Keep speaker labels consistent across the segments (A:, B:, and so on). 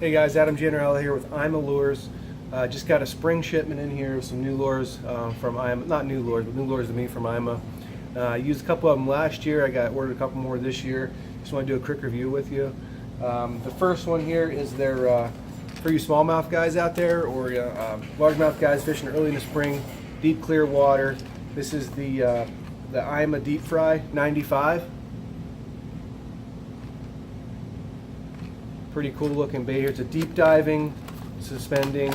A: Hey guys, Adam Gianarella here with Ima Lures. Just got a spring shipment in here of some new lures from Ima. Not new lures, but new lures to me from Ima. I used a couple of them last year. I ordered a couple more this year. Just want to do a quick review with you. The first one here is their for you smallmouth guys out there, or largemouth guys fishing early in the spring, deep clear water. This is the Ima Deep Fry 95. Pretty cool looking bait here. It's a deep diving, suspending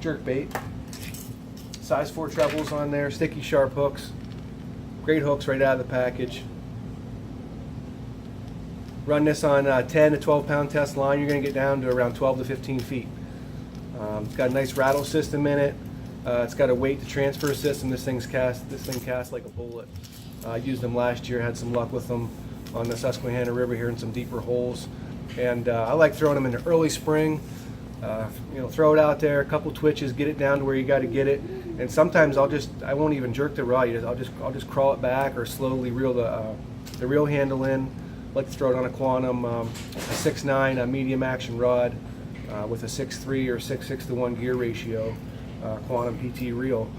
A: jerk bait. Size 4 trebles on there, sticky sharp hooks. Great hooks right out of the package. Run this on 10 to 12 pound test line. You're going to get down to around 12 to 15 feet. It's got a nice rattle system in it. It's got a weight to transfer system. This thing casts like a bullet. I used them last year. Had some luck with them on the Susquehanna River here in some deeper holes. And I like throwing them in the early spring. Throw it out there, a couple twitches, get it down to where you got to get it. And sometimes I won't even jerk the rod. I'll just crawl it back or slowly reel the reel handle in. I like to throw it on a Quantum, a 6.9 medium action rod with a 6.3 or 6.6 to 1 gear ratio Quantum PT reel.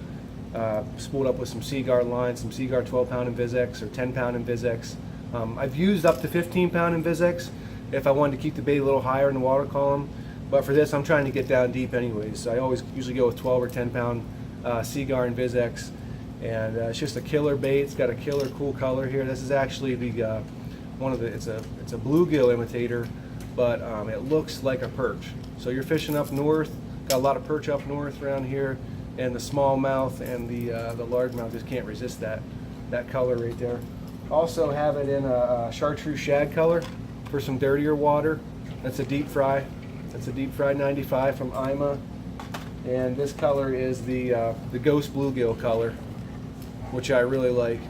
A: Spooled up with some Seaguar lines, some Seaguar 12 pound Invisex or 10 pound Invisex. I've used up to 15 pound Invisex if I wanted to keep the bait a little higher in the water column, but for this I'm trying to get down deep anyways, so I always usually go with 12 or 10 pound Seaguar Invisex, and it's just a killer bait. It's got a killer cool color here. This is actually the it's a bluegill imitator, but it looks like a perch. So you're fishing up north, got a lot of perch up north around here, and the smallmouth and the largemouth just can't resist that color right there. Also have it in a chartreuse shad color for some dirtier water. That's a deep fry. That's a deep fry 95 from Ima, and this color is the ghost bluegill color, which I really like.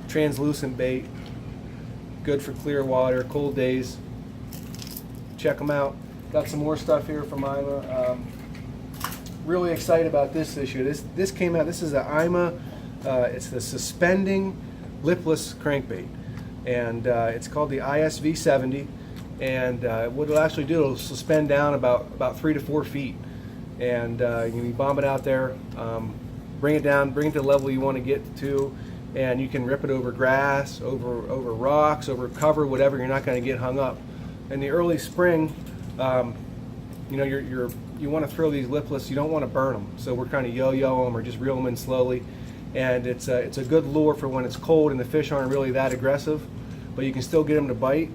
A: Translucent bait, good for clear water, cold days. Check them out. Got some more stuff here from Ima. Really excited about this year. This came out. This is the Ima. It's the suspending lipless crankbait, and it's called the ISV 70. And what it'll actually do, it'll suspend down about 3 to 4 feet, and you bomb it out there, bring it down, bring it to the level you want to get to, and you can rip it over grass, over rocks, over cover, whatever. You're not going to get hung up. In the early spring, you want to throw these lipless. You don't want to burn them, so we're kind of yo-yo them or just reel them in slowly. And it's a good lure for when it's cold and the fish aren't really that aggressive, but you can still get them to bite.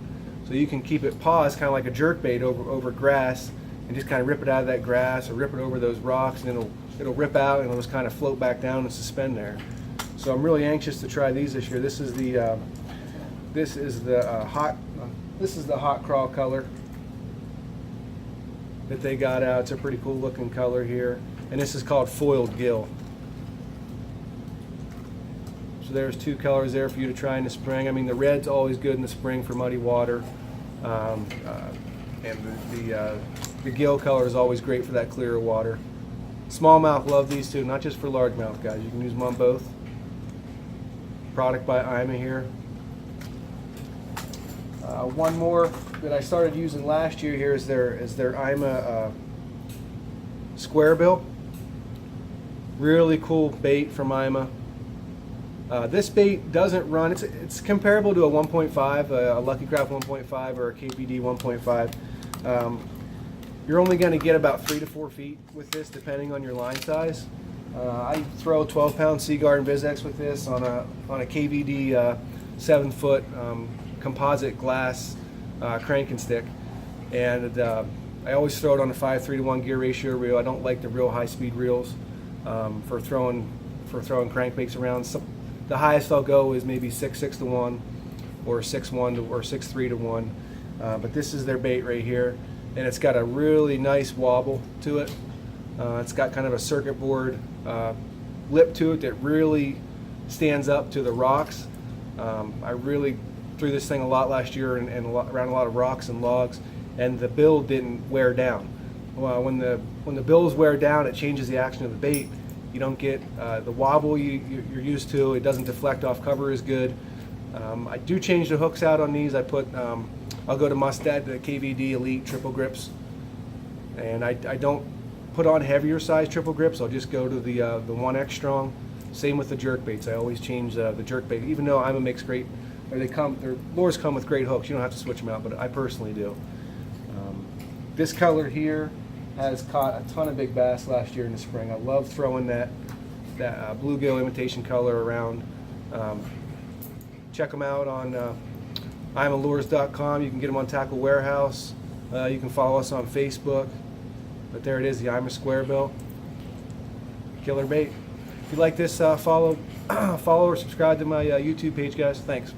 A: So you can keep it paused, kind of like a jerk bait over grass, and just kind of rip it out of that grass or rip it over those rocks, and it'll rip out and it'll just kind of float back down and suspend there. So I'm really anxious to try these this year. This is the hot crawl color that they got out. It's a pretty cool looking color here, and this is called foiled gill. So there's 2 colors there for you to try in the spring. I mean, the red's always good in the spring for muddy water, and the gill color is always great for that clearer water. Smallmouth love these too, not just for largemouth guys. You can use them on both. Product by Ima here. One more that I started using last year here is their Ima Sq Bill. Really cool bait from Ima. This bait doesn't run. It's comparable to a 1.5, a Lucky Craft 1.5 or a KPD 1.5. You're only going to get about 3 to 4 feet with this, depending on your line size. I throw a 12 pound Seaguar Invisex with this on a KVD 7 foot composite glass cranking stick, and I always throw it on a 5.3 to 1 gear ratio reel. I don't like the real high speed reels for throwing crankbaits around. The highest I'll go is maybe 6.6 to 1 or 6.1 or 6.3 to 1. But this is their bait right here, and it's got a really nice wobble to it. It's got kind of a circuit board lip to it that really stands up to the rocks. I really threw this thing a lot last year and around a lot of rocks and logs, and the bill didn't wear down. Well, when the bills wear down, it changes the action of the bait. You don't get the wobble you're used to. It doesn't deflect off cover as good. I do change the hooks out on these. I put I'll go to Mustad, the KVD Elite triple grips, and I don't put on heavier size triple grips. I'll just go to the 1X strong. Same with the jerk baits. I always change the jerk bait, even though Ima makes great, or their lures come with great hooks. You don't have to switch them out, but I personally do. This color here has caught a ton of big bass last year in the spring. I love throwing that bluegill imitation color around. Check them out on imalures.com. You can get them on Tackle Warehouse. You can follow us on Facebook. But there it is, the Ima Sq Bill. Killer bait. If you like this, follow or subscribe to my YouTube page, guys. Thanks.